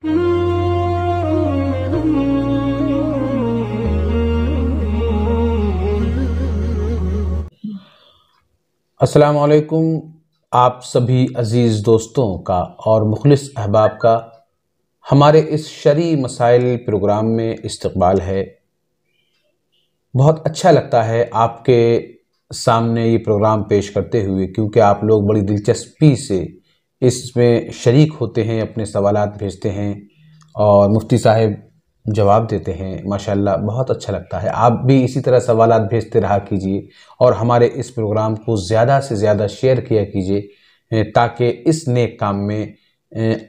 अस्सलाम वालेकुम। आप सभी अज़ीज़ दोस्तों का और मुखलिस अहबाब का हमारे इस शरई मसाइल प्रोग्राम में इस्तकबाल है। बहुत अच्छा लगता है आपके सामने ये प्रोग्राम पेश करते हुए, क्योंकि आप लोग बड़ी दिलचस्पी से इसमें शरीक होते हैं, अपने सवालात भेजते हैं और मुफ्ती साहब जवाब देते हैं। माशाल्लाह बहुत अच्छा लगता है। आप भी इसी तरह सवालात भेजते रहा कीजिए और हमारे इस प्रोग्राम को ज़्यादा से ज़्यादा शेयर किया कीजिए, ताकि इस नेक काम में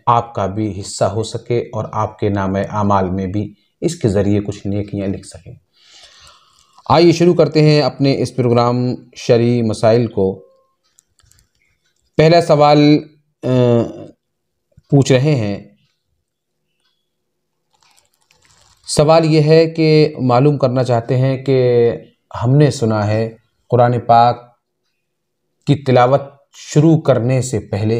आपका भी हिस्सा हो सके और आपके नाम आमाल में भी इसके ज़रिए कुछ नेकियां लिख सकें। आइए शुरू करते हैं अपने इस प्रोग्राम शरई मसाइल को। पहला सवाल पूछ रहे हैं। सवाल ये है कि मालूम करना चाहते हैं कि हमने सुना है कुरान पाक की तिलावत शुरू करने से पहले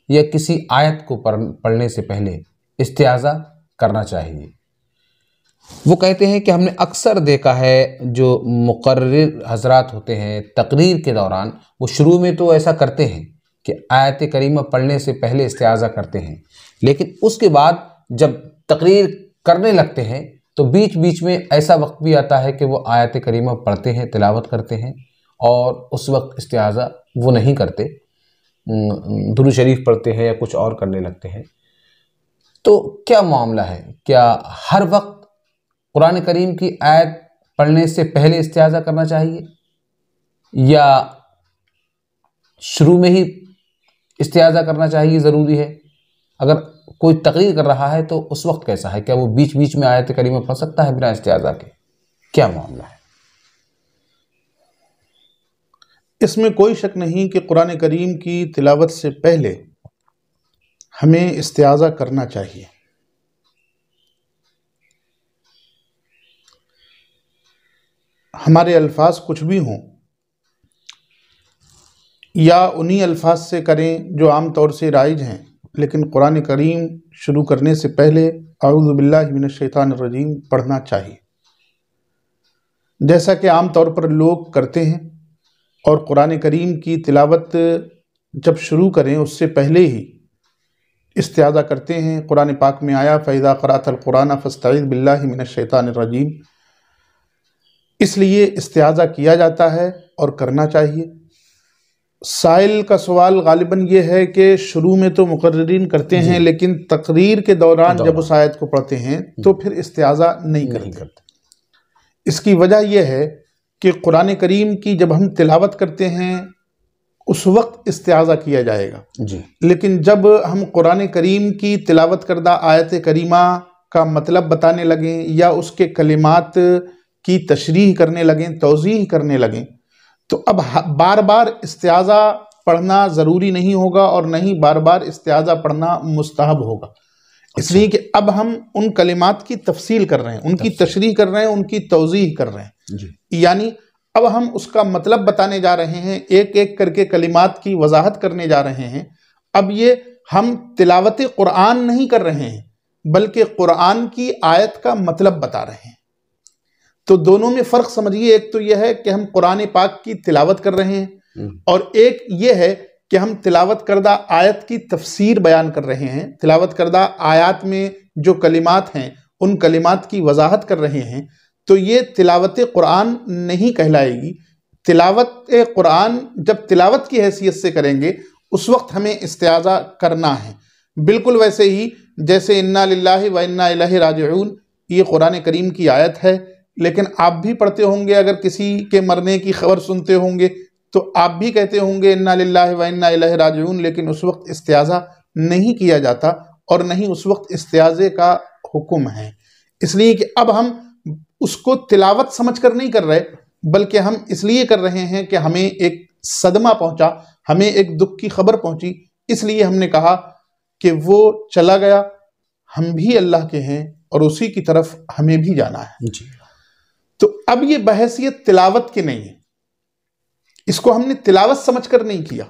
या किसी आयत को पढ़ने से पहले इस्तिआज़ा करना चाहिए। वो कहते हैं कि हमने अक्सर देखा है जो मुकर्रिर हजरात होते हैं तकरीर के दौरान, वो शुरू में तो ऐसा करते हैं कि आयत करीमा पढ़ने से पहले इस्तिआज़ा करते हैं, लेकिन उसके बाद जब तकरीर करने लगते हैं तो बीच बीच में ऐसा वक्त भी आता है कि वो आयत करीमा पढ़ते हैं, तिलावत करते हैं और उस वक्त इस्तिआज़ा वो नहीं करते, दुरूद शरीफ पढ़ते हैं या कुछ और करने लगते हैं। तो क्या मामला है? क्या हर वक्त कुरान करीम की आयत पढ़ने से पहले इस्तिआज़ा करना चाहिए या शुरू में ही इस्तिआज़ा करना चाहिए ज़रूरी है? अगर कोई तकरीर कर रहा है तो उस वक्त कैसा है? क्या वो बीच बीच में आयत करीमा पढ़ सकता है बिना इस्तिआज़ा के? क्या मामला है? इसमें कोई शक नहीं कि कुरान करीम की तिलावत से पहले हमें इस्तिआज़ा करना चाहिए। हमारे अल्फाज कुछ भी हों या उन्हीं अल्फाज से करें जो आम तौर से राइज हैं, लेकिन कुरान करीम शुरू करने से पहले अऊज़ु बिल्लाहि मिनश शैतानिर रजीम पढ़ना चाहिए, जैसा कि आम तौर पर लोग करते हैं। और कुरान करीम की तिलावत जब शुरू करें उससे पहले ही इस्तिआज़ा करते हैं। कुरान पाक में आया फ़इज़ा क़रअतल कुरान फ़स्तईज़ बिल्लाहि मिनश शैतानिर रजीम, इसलिए इस्तिआज़ा किया जाता है और करना चाहिए। साइल का सवाल गालिबन ये है कि शुरू में तो मुकर्रिरीन करते हैं, लेकिन तकरीर के दौरान जब उस आयत को पढ़ते हैं तो फिर इस्तिआज़ा नहीं करते। इसकी वजह यह है कि कुरान करीम की जब हम तिलावत करते हैं उस वक्त इस्तिआज़ा किया जाएगा जी, लेकिन जब हम कुरान करीम की तिलावत करदा आयत करीमा का मतलब बताने लगें या उसके कलिमात की तशरीह करने लगें, तौज़ीह करने लगें, तो अब बार बार इस्तिआज़ा पढ़ना ज़रूरी नहीं होगा और नहीं बार बार इस्तिआज़ा पढ़ना मुस्तहब होगा। इसलिए कि अब हम उन कलिमात की तफसील कर रहे हैं, उनकी तशरीह कर रहे हैं, उनकी तौज़ीह कर रहे हैं जी। यानी अब हम उसका मतलब बताने जा रहे हैं, एक एक करके कलिमात की वजाहत करने जा रहे हैं। अब ये हम तिलावत कुरान नहीं कर रहे हैं, बल्कि कुरान की आयत का मतलब बता रहे हैं। तो दोनों में फ़र्क समझिए। एक तो यह है कि हम कुरान पाक की तिलावत कर रहे हैं और एक ये है कि हम तिलावत करदा आयत की तफसीर बयान कर रहे हैं। तिलावत करदा आयत में जो कलिमात हैं उन कलिमात की वजाहत कर रहे हैं। तो ये तिलावत कुरान नहीं कहलाएगी। तिलावत कुरान जब तिलावत की हैसियत से करेंगे उस वक्त हमें इस्तिआज़ा करना है। बिल्कुल वैसे ही जैसे इन्ना लिल्लाहि व इन्ना इलैहि राजिऊन, ये कुरान करीम की आयत है, लेकिन आप भी पढ़ते होंगे, अगर किसी के मरने की खबर सुनते होंगे तो आप भी कहते होंगे इन्ना लिल्लाहि व इन्ना इलैहि राजिऊन, लेकिन उस वक्त इस्तिआज़ा नहीं किया जाता और नहीं उस वक्त इस्तिआज़े का हुक्म है। इसलिए कि अब हम उसको तिलावत समझकर नहीं कर रहे, बल्कि हम इसलिए कर रहे हैं कि हमें एक सदमा पहुंचा, हमें एक दुख की खबर पहुंची, इसलिए हमने कहा कि वो चला गया, हम भी अल्लाह के हैं और उसी की तरफ हमें भी जाना है जी। तो अब ये बहसियत तिलावत की नहीं है, इसको हमने तिलावत समझकर नहीं किया,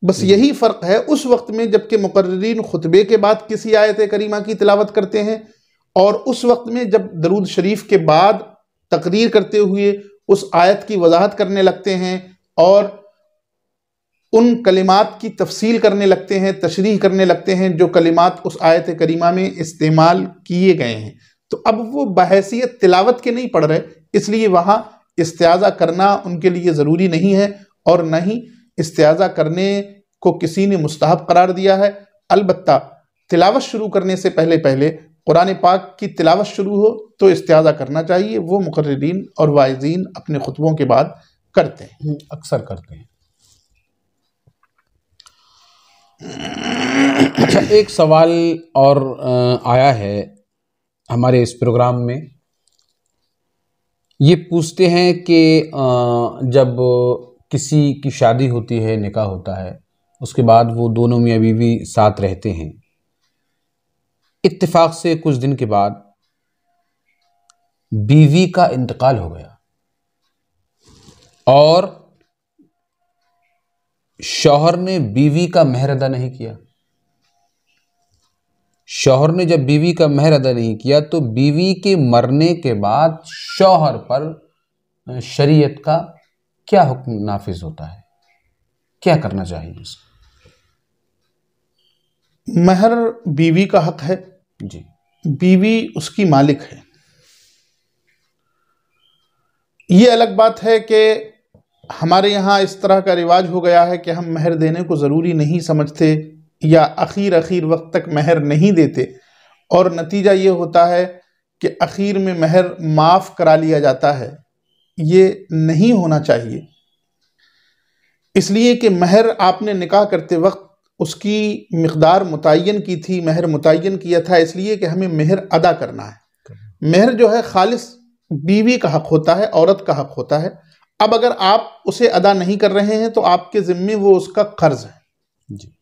बस यही फ़र्क है उस वक्त में जबकि मुकर्रिरीन खुतबे के बाद किसी आयत करीमा की तिलावत करते हैं, और उस वक्त में जब दरूद शरीफ के बाद तकरीर करते हुए उस आयत की वजाहत करने लगते हैं और उन कलिमात की तफसील करने लगते हैं, तशरीह करने लगते हैं जो कलिमात उस आयत करीमा में इस्तेमाल किए गए हैं। तो अब वो बहैसियत तिलावत के नहीं पढ़ रहे, इसलिए वहाँ इस्तिआज़ा करना उनके लिए ज़रूरी नहीं है, और न ही इस्तिआज़ा करने को किसी ने मुस्तहब करार दिया है। अलबत्ता तिलावत शुरू करने से पहले पहले कुरान पाक की तिलावत शुरू हो तो इस्तिआज़ा करना चाहिए। वो मुकर्रिरीन और वाइज़ीन अपने खुतबों के बाद करते हैं, अक्सर करते हैं। अच्छा, एक सवाल और आया है हमारे इस प्रोग्राम में। ये पूछते हैं कि जब किसी की शादी होती है, निकाह होता है, उसके बाद वो दोनों मियाँ बीवी साथ रहते हैं, इत्तेफाक से कुछ दिन के बाद बीवी का इंतकाल हो गया और शौहर ने बीवी का महर अदा नहीं किया। शौहर ने जब बीवी का महर अदा नहीं किया तो बीवी के मरने के बाद शौहर पर शरीयत का क्या हुक्म नाफिज होता है, क्या करना चाहिए उसको? महर बीवी का हक है जी, बीवी उसकी मालिक है। ये अलग बात है कि हमारे यहाँ इस तरह का रिवाज हो गया है कि हम महर देने को ज़रूरी नहीं समझते या आखिर वक्त तक महर नहीं देते, और नतीजा ये होता है कि आखिर में महर माफ़ करा लिया जाता है। ये नहीं होना चाहिए, इसलिए कि महर आपने निकाह करते वक्त उसकी मिक़दार मुतय्यन की थी, महर मुतय्यन किया था, इसलिए कि हमें महर अदा करना है। महर जो है खालिस बीवी का हक होता है, औरत का हक होता है। अब अगर आप उसे अदा नहीं कर रहे हैं तो आपके ज़िम्मे वो उसका कर्ज है जी,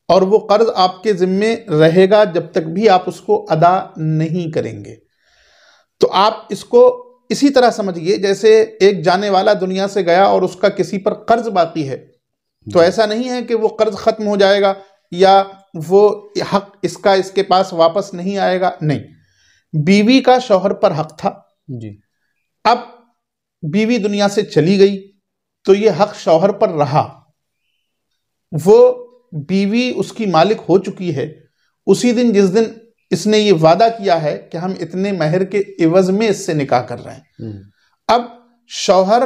और वो कर्ज आपके ज़िम्मे रहेगा जब तक भी आप उसको अदा नहीं करेंगे। तो आप इसको इसी तरह समझिए जैसे एक जाने वाला दुनिया से गया और उसका किसी पर कर्ज बाकी है, तो ऐसा नहीं है कि वो कर्ज खत्म हो जाएगा या वो हक इसका इसके पास वापस नहीं आएगा, नहीं। बीवी का शौहर पर हक था जी, अब बीवी दुनिया से चली गई तो ये हक शौहर पर रहा। वो बीवी उसकी मालिक हो चुकी है उसी दिन जिस दिन इसने ये वादा किया है कि हम इतने महर के इवज में इससे निकाह कर रहे हैं। अब शौहर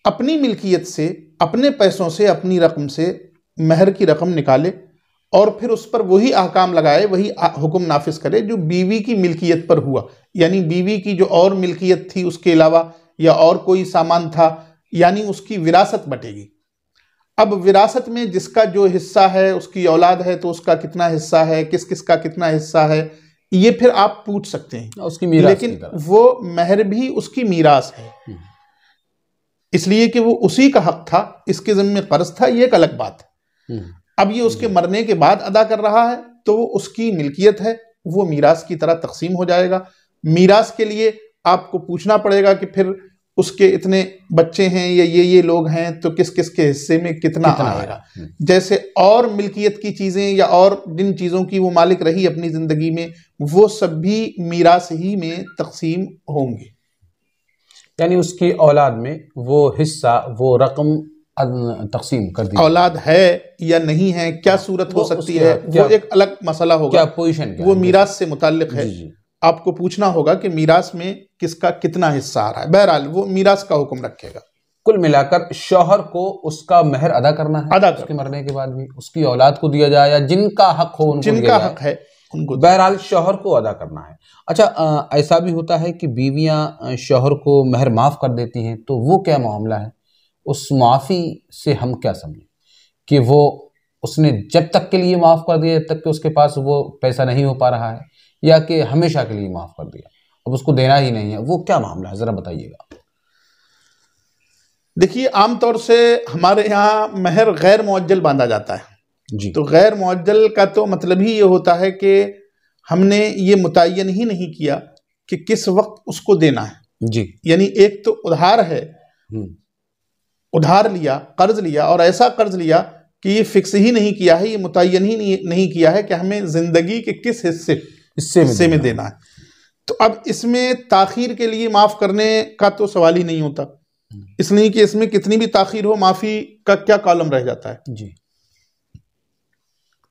अपनी मिल्कियत से, अपने पैसों से, अपनी रकम से महर की रकम निकाले और फिर उस पर वही अहकाम लगाए, वही हुक्म नाफिज करे जो बीवी की मिल्कियत पर हुआ। यानी बीवी की जो और मिल्कियत थी उसके अलावा या और कोई सामान था, यानी उसकी विरासत बटेगी। अब विरासत में जिसका जो हिस्सा है, उसकी औलाद है तो उसका कितना हिस्सा है, किस किस का कितना हिस्सा है, ये फिर आप पूछ सकते हैं उसकी मीरास, लेकिन वो महर भी उसकी मीरास है, इसलिए कि वो उसी का हक था, इसके ज़िम्मे कर्ज था, ये एक अलग बात है। अब ये उसके मरने के बाद अदा कर रहा है तो वो उसकी मिल्कियत है, वो मीरास की तरह तकसीम हो जाएगा। मीरास के लिए आपको पूछना पड़ेगा कि फिर उसके इतने बच्चे हैं या ये लोग हैं तो किस किस के हिस्से में कितना आएगा। जैसे और मिल्कियत की चीज़ें या और जिन चीज़ों की वो मालिक रही अपनी ज़िंदगी में, वो सब भी मीरास ही में तकसीम होंगे। यानी उसकी औलाद में वो हिस्सा, वो रकम तकसीम कर दी। औलाद है या नहीं है, क्या सूरत हो सकती है, वो एक अलग मसला होगा, क्या पोजीशन, वो मीरास से मुताल्लिक है। आपको पूछना होगा कि मीरास में किसका कितना हिस्सा आ रहा है। बहरहाल वो मीरास का हुक्म रखेगा। कुल मिलाकर शौहर को उसका महर अदा करना है, उसके मरने के बाद भी उसकी औलाद को दिया जाए या जिनका हक हो उनको, जिनका हक है उनको, बहरहाल शौहर को अदा करना है। अच्छा, ऐसा भी होता है कि बीवियां शौहर को महर माफ कर देती हैं, तो वो क्या मामला है? उस माफ़ी से हम क्या समझें कि वो उसने जब तक के लिए माफ़ कर दिया जब तक कि उसके पास वो पैसा नहीं हो पा रहा है, या कि हमेशा के लिए माफ़ कर दिया, अब उसको देना ही नहीं है, वो क्या मामला है, ज़रा बताइएगा। देखिए, आमतौर से हमारे यहाँ महर गैर मुअज्जल बांधा जाता है जी। तो गैर मुअज्जल का तो मतलब ही ये होता है कि हमने ये मुतय्यन ही नहीं किया कि किस वक्त उसको देना है। जी, यानी एक तो उधार है उधार लिया, कर्ज लिया, और ऐसा कर्ज लिया कि ये फिक्स ही नहीं किया है, ये मुतय्यन ही नहीं किया है कि हमें जिंदगी के किस हिस्से में देना है, तो अब इसमें ताखीर के लिए माफ करने का तो सवाल ही नहीं होता, इसलिए कि इसमें कितनी भी ताखीर हो, माफी का क्या कॉलम रह जाता है जी।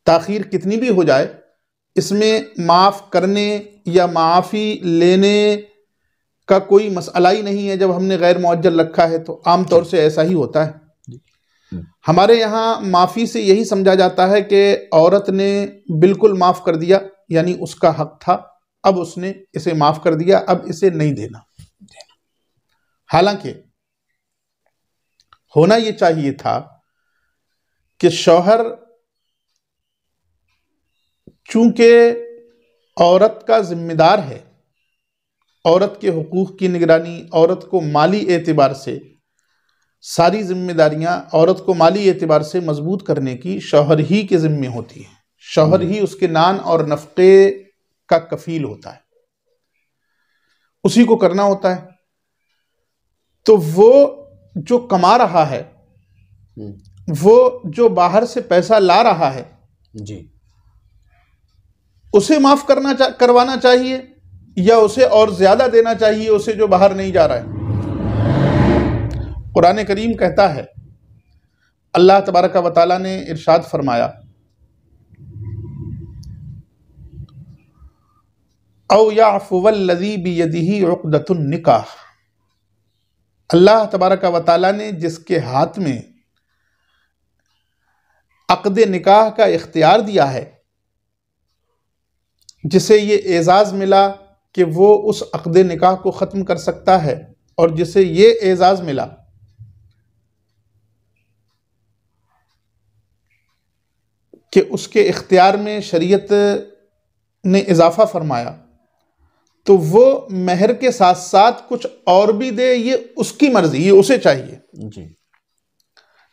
ताखीर कितनी भी हो जाए, इसमें माफ करने या माफी लेने का कोई मसला ही नहीं है। जब हमने गैर मुअज्जल रखा है तो आमतौर से ऐसा ही होता है। हमारे यहाँ माफ़ी से यही समझा जाता है कि औरत ने बिल्कुल माफ़ कर दिया, यानी उसका हक था, अब उसने इसे माफ़ कर दिया, अब इसे नहीं देना। हालांकि होना ये चाहिए था कि शौहर चूंकि औरत का जिम्मेदार है, औरत के हुकूक की निगरानी, औरत को माली एतबार से सारी जिम्मेदारियां औरत को माली एतबार से मजबूत करने की शौहर ही के जिम्मे होती है। शौहर ही उसके नान और नफके का कफील होता है, उसी को करना होता है। तो वो जो कमा रहा है, वो जो बाहर से पैसा ला रहा है जी, उसे माफ करवाना चाहिए या उसे और ज्यादा देना चाहिए उसे जो बाहर नहीं जा रहा है। कुरान करीम कहता है, अल्लाह तबारक व तआला ने इरशाद फरमाया, औ याफुवल्लज़ी बियदिही उक़दतुन निकाह, अल्लाह तबारक व तआला ने जिसके हाथ में अक़द निकाह का इख्तियार दिया है, जिसे ये एजाज़ मिला कि वो उस अक़द निकाह को ख़त्म कर सकता है, और जिसे ये एजाज़ मिला कि उसके इख्तियार में शरीयत ने इजाफा फरमाया, तो वो महर के साथ साथ कुछ और भी दे, ये उसकी मर्जी, ये उसे चाहिए जी।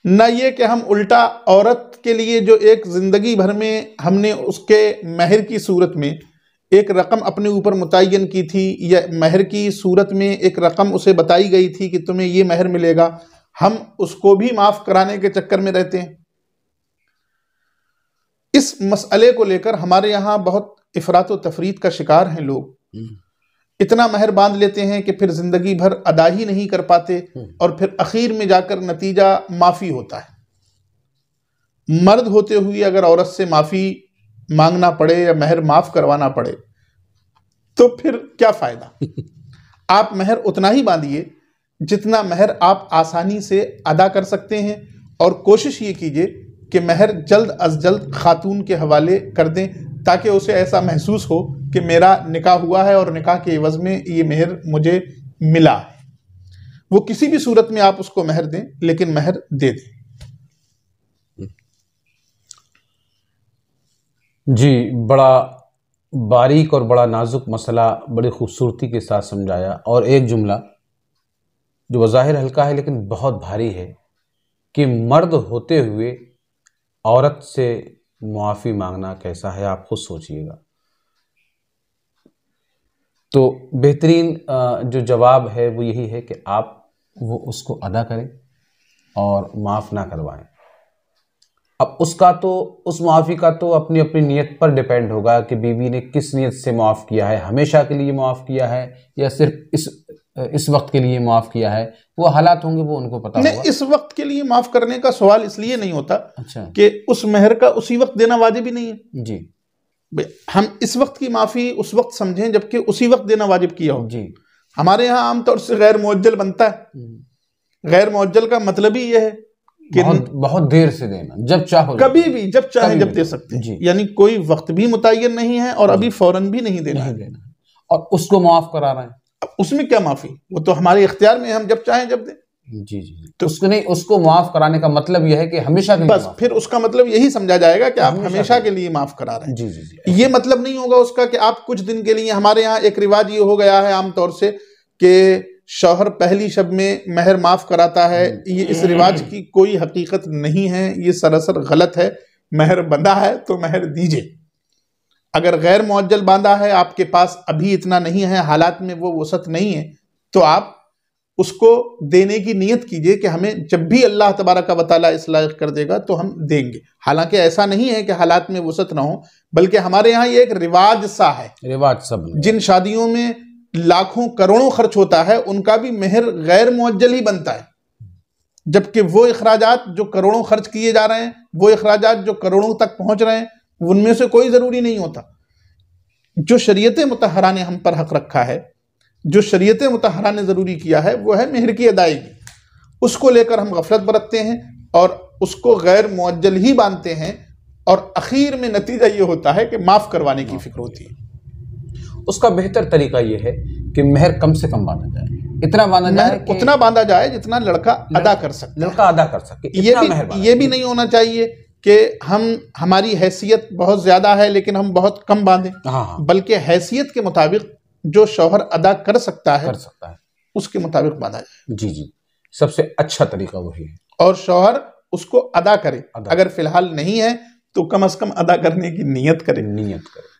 न ये कि हम उल्टा औरत के लिए जो एक जिंदगी भर में हमने उसके महर की सूरत में एक रकम अपने ऊपर मुतय्यन की थी, या महर की सूरत में एक रकम उसे बताई गई थी कि तुम्हें ये महर मिलेगा, हम उसको भी माफ कराने के चक्कर में रहते हैं। इस मसले को लेकर हमारे यहाँ बहुत इफरात व तफरीत का शिकार हैं लोग। इतना महर बांध लेते हैं कि फिर जिंदगी भर अदा ही नहीं कर पाते, और फिर आखिर में जाकर नतीजा माफी होता है। मर्द होते हुए अगर औरत से माफी मांगना पड़े या महर माफ करवाना पड़े तो फिर क्या फायदा। आप महर उतना ही बांधिए जितना महर आप आसानी से अदा कर सकते हैं, और कोशिश ये कीजिए कि महर जल्द अज जल्द खातून के हवाले कर दें, ताकि उसे ऐसा महसूस हो कि मेरा निकाह हुआ है और निकाह के एवज में ये महर मुझे मिला है। वो किसी भी सूरत में आप उसको महर दें, लेकिन महर दे दें जी। बड़ा बारीक और बड़ा नाजुक मसला बड़ी खूबसूरती के साथ समझाया, और एक जुमला जो बज़ाहिर हल्का है लेकिन बहुत भारी है कि मर्द होते हुए औरत से मुआफ़ी मांगना कैसा है, आप खुद सोचिएगा। तो बेहतरीन जो जवाब है वो यही है कि आप वो उसको अदा करें और माफ़ ना करवाएं। अब उसका तो उस मुआफ़ी का तो अपनी अपनी नीयत पर डिपेंड होगा कि बीवी ने किस नीयत से मुआफ़ किया है, हमेशा के लिए मुआफ़ किया है या सिर्फ इस वक्त के लिए माफ़ किया है। वो हालात होंगे, वो उनको पता होगा। इस वक्त के लिए माफ़ करने का सवाल इसलिए नहीं होता कि उस महर का उसी वक्त देना वाजिब ही नहीं है जी। हम इस वक्त की माफ़ी उस वक्त समझें जबकि उसी वक्त देना वाजिब किया हो जी। हमारे यहाँ आमतौर से गैर मुअज्जल बनता है। गैर मुअज्जल का मतलब ही यह है कि बहुत देर से देना, जब चाहो, कभी भी, जब चाहे जब दे सकते हैं, यानी कोई वक्त भी मुतय्यन नहीं है और अभी फौरन भी नहीं देना है, और उसको माफ करा रहे हैं। उसमें क्या माफी, वो तो हमारे इख्तियार में, हम जब चाहें जब दें जी जी। तो उसको नहीं, उसको माफ कराने का मतलब यह है कि हमेशा के लिए, बस फिर उसका मतलब यही समझा जाएगा कि आप हमेशा के लिए माफ करा रहे हैं जी जी। ये मतलब नहीं होगा उसका कि आप कुछ दिन के लिए। हमारे यहाँ एक रिवाज ये हो गया है आमतौर से कि शौहर पहली शब में महर माफ कराता है। ये इस रिवाज की कोई हकीकत नहीं है, ये सरासर गलत है। महर बंधा है तो महर दीजिए। अगर गैर मुअज्जल बांधा है, आपके पास अभी इतना नहीं है, हालात में वो वसत नहीं है, तो आप उसको देने की नीयत कीजिए कि हमें जब भी अल्लाह तबारक व तआला इस लायक कर देगा तो हम देंगे। हालांकि ऐसा नहीं है कि हालात में वसअत ना हो, बल्कि हमारे यहाँ ये एक रिवाज सा है। रिवाज सब जिन शादियों में लाखों करोड़ों खर्च होता है उनका भी मेहर गैर मुअज्जल ही बनता है, जबकि वो अखराजात जो करोड़ों खर्च किए जा रहे हैं, वो अखराजात जो करोड़ों तक पहुंच रहे हैं, उनमें से कोई ज़रूरी नहीं होता। जो शरीयत मुतहरा ने हम पर हक रखा है, जो शरीयत मुतहरा ने ज़रूरी किया है, वो है मेहर की अदायगी। उसको लेकर हम गफलत बरतते हैं और उसको गैर मुअज्जल ही बांधते हैं, और आखिर में नतीजा ये होता है कि माफ़ करवाने की फिक्र होती है। उसका बेहतर तरीका ये है कि मेहर कम से कम बांधा जाए, इतना बांधा जाए, उतना बांधा जाए जितना लड़का अदा कर सकता है। लड़का अदा कर सके। ये भी नहीं होना चाहिए कि हमारी हैसियत बहुत ज्यादा है लेकिन हम बहुत कम बांधें। हाँ। बल्कि हैसियत के मुताबिक जो शौहर अदा कर सकता है उसके मुताबिक बांधा जाए। जी जी, सबसे अच्छा तरीका वही है। और शौहर उसको अदा करे, अगर फिलहाल नहीं है तो कम से कम अदा करने की नीयत करे।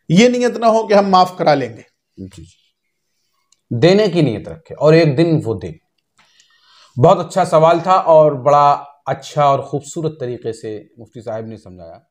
ये नीयत ना हो कि हम माफ करा लेंगे। जी, देने की नीयत रखे और एक दिन वो दे। बहुत अच्छा सवाल था और बड़ा अच्छा और खूबसूरत तरीके से मुफ्ती साहब ने समझाया।